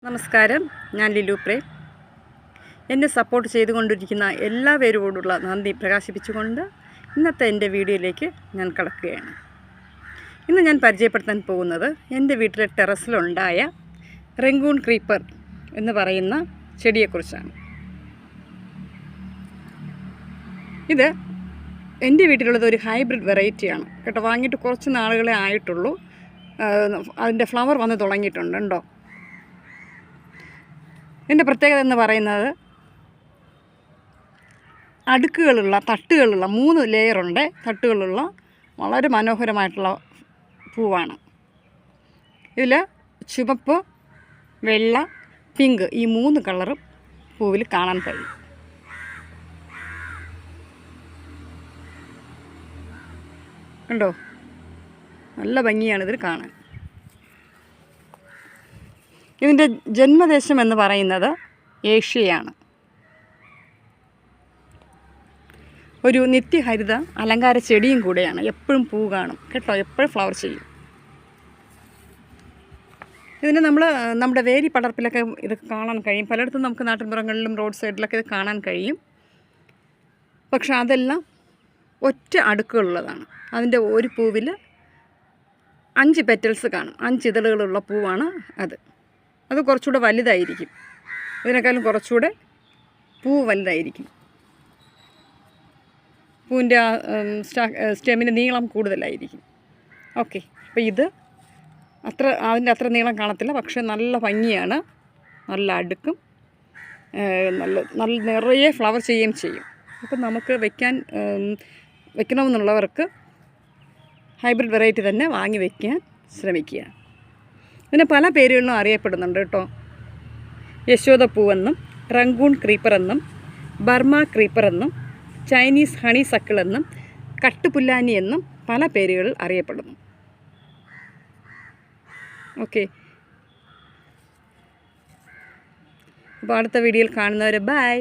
നമസ്കാരം, ഞാൻ ലിലു പ്രേം. എന്നെ സപ്പോർട്ട് ചെയ്തുകൊണ്ടിരിക്കുന്ന എല്ലാവരോടുള്ള നന്ദി പ്രകാശിപ്പിച്ചുകൊണ്ട് ഇന്നത്തെ എൻ്റെ വീഡിയോയിലേക്ക് ഞാൻ കടക്കുകയാണ്. ഇന്ന് ഞാൻ പരിചയപ്പെടുത്താൻ പോകുന്നത് എൻ്റെ വീട്ടിലെ ടെറസിലുണ്ടായ റംഗൂൺ ക്രീപ്പർ എന്ന് പറയുന്ന ചെടിയെക്കുറിച്ചാണ്. ഇത് എൻ്റെ വീട്ടിലുള്ളത് ഒരു ഹൈബ്രിഡ് വെറൈറ്റിയാണ് കേട്ടോ. വാങ്ങിയിട്ട് കുറച്ച് നാളുകളെ ആയിട്ടുള്ളൂ. അതിൻ്റെ ഫ്ലവർ വന്ന് തുടങ്ങിയിട്ടുണ്ട് ഉണ്ടോ. ഇതിൻ്റെ പ്രത്യേകത എന്ന് പറയുന്നത് അടുക്കുകളുള്ള തട്ടുകളുള്ള 3 ലെയറുണ്ട്. തട്ടുകളുള്ള വളരെ മനോഹരമായിട്ടുള്ള പൂവാണ്. ഇതിൽ ചുവപ്പ്, വെള്ള, പിങ്ക് ഈ 3 കളറും പൂവിൽ കാണാൻ കഴിയും. കണ്ടോ, നല്ല ഭംഗിയാണ് ഇതിൽ കാണാൻ. ഇതിൻ്റെ ജന്മദേശം എന്ന് പറയുന്നത് ഏഷ്യയാണ്. ഒരു നിത്യഹരിത അലങ്കാര ചെടിയും കൂടെയാണ്. എപ്പോഴും പൂ കാണും കേട്ടോ, എപ്പോഴും ഫ്ലവർ ചെയ്യും. ഇതിന് നമ്മുടെ വേരി പടർപ്പിലൊക്കെ ഇത് കാണാൻ കഴിയും. പലയിടത്തും നമുക്ക് നാട്ടിൻപുറങ്ങളിലും റോഡ് സൈഡിലൊക്കെ ഇത് കാണാൻ കഴിയും. പക്ഷെ അതെല്ലാം ഒറ്റ അടുക്കുകളുള്ളതാണ്. അതിൻ്റെ ഒരു പൂവിൽ 5 പെറ്റൽസ് കാണും. 5 ഇതളുകളുള്ള പൂവാണ് അത് കുറച്ചുകൂടെ വലുതായിരിക്കും. ഇതിനേക്കാളും കുറച്ചുകൂടെ പൂ വലുതായിരിക്കും. പൂവിൻ്റെ സ്റ്റെമിന് നീളം കൂടുതലായിരിക്കും. ഓക്കെ, അപ്പോൾ ഇത് അതിൻ്റെ അത്ര നീളം കാണത്തില്ല, പക്ഷേ നല്ല ഭംഗിയാണ്. നല്ല അടുക്കും, നല്ല നിറയെ ഫ്ലവർ ചെയ്യുകയും ചെയ്യും. അപ്പം നമുക്ക് വെക്കണമെന്നുള്ളവർക്ക് ഹൈബ്രിഡ് വെറൈറ്റി തന്നെ വാങ്ങി വയ്ക്കാൻ ശ്രമിക്കുക. ഇതിന് പല പേരുകളിലും അറിയപ്പെടുന്നുണ്ട് കേട്ടോ. യശോദപ്പൂവെന്നും, റംഗൂൺ ക്രീപ്പർ എന്നും, ബർമ ക്രീപ്പർ എന്നും, ചൈനീസ് ഹണി സക്കിൾ എന്നും, കട്ടുപുല്ലാനി എന്നും പല പേരുകളിൽ അറിയപ്പെടുന്നു. ഓക്കെ, അപ്പോൾ അടുത്ത വീഡിയോയിൽ കാണുന്നവരെ ബൈ.